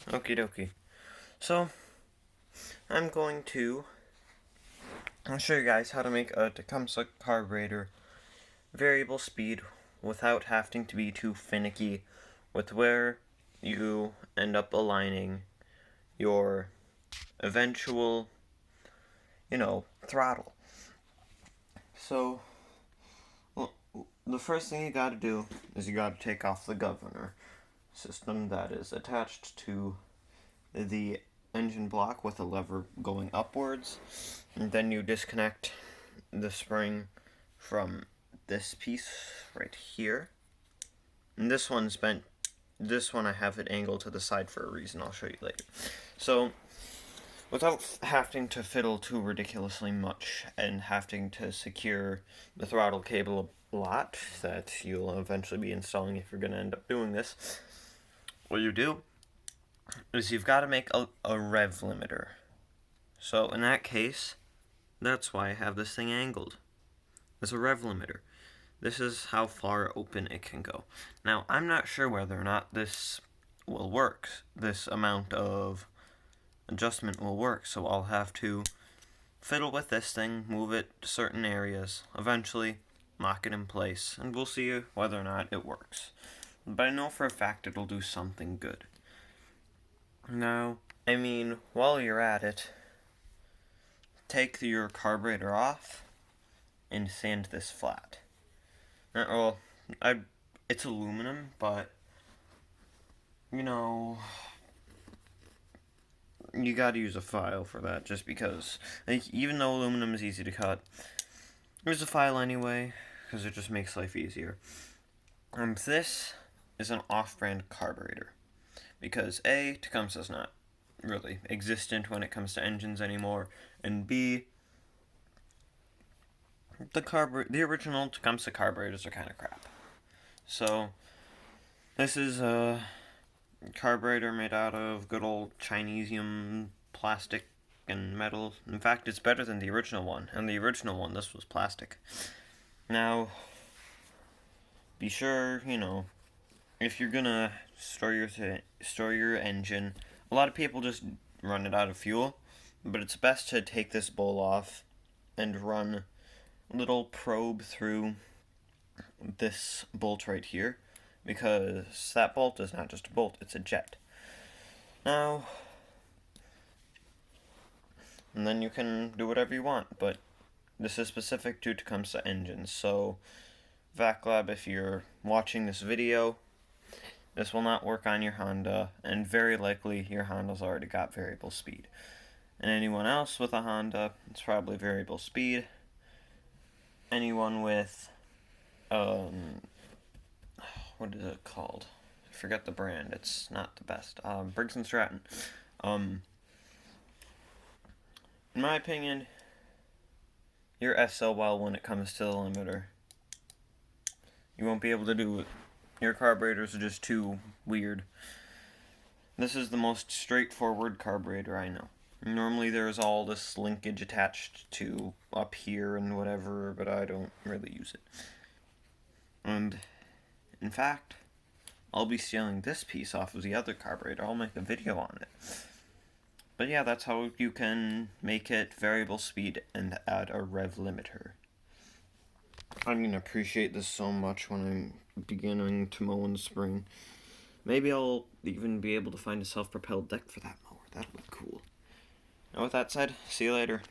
Okie dokie. So, I'll show you guys how to make a tecumseh carburetor variable speed without having to be too finicky with where you end up aligning your eventual, throttle. So, the first thing you gotta do is you gotta take off the governor system that is attached to the engine block with a lever going upwards, and then you disconnect the spring from this piece right here. And this one I have it angled to the side for a reason I'll show you later. So, without having to fiddle too ridiculously much and having to secure the throttle cable a lot that you'll eventually be installing if you're going to end up doing this, what you do is you've got to make a rev limiter. So in that case, that's why I have this thing angled. It's a rev limiter. This is how far open it can go. Now, I'm not sure whether or not this will work. This amount of adjustment will work, so I'll have to fiddle with this thing, move it to certain areas, eventually lock it in place, and we'll see whether or not it works. But I know for a fact it'll do something good. Now, while you're at it, take your carburetor off and sand this flat. It's aluminum, but, you gotta use a file for that, just because, even though aluminum is easy to cut, use a file anyway, because it just makes life easier. This is an off-brand carburetor, because A, Tecumseh is not really existent when it comes to engines anymore, and B, the original Tecumseh carburetors are kind of crap. So, this is a carburetor made out of good old Chinesium plastic and metal. In fact, it's better than the original one, and the original one, this was plastic. Now, be sure, if you're gonna store your engine, a lot of people just run it out of fuel, but it's best to take this bowl off and run a little probe through this bolt right here, because that bolt is not just a bolt, it's a jet. Now, and then you can do whatever you want, but this is specific to Tecumseh engines, so VacLab, if you're watching this video, this will not work on your Honda, and very likely your Honda's already got variable speed. And anyone else with a Honda, it's probably variable speed. Anyone with, what is it called? I forget the brand, it's not the best. Briggs & Stratton. In my opinion, you're SOL when it comes to the limiter. You won't be able to do it. Your carburetors are just too weird. This is the most straightforward carburetor I know. Normally there's all this linkage attached to up here and whatever, but I don't really use it. And, in fact, I'll be stealing this piece off of the other carburetor. I'll make a video on it. But yeah, that's how you can make it variable speed and add a rev limiter. I'm going to appreciate this so much when I'm beginning to mow in the spring. Maybe I'll even be able to find a self-propelled deck for that mower. That'll be cool. And with that said, see you later.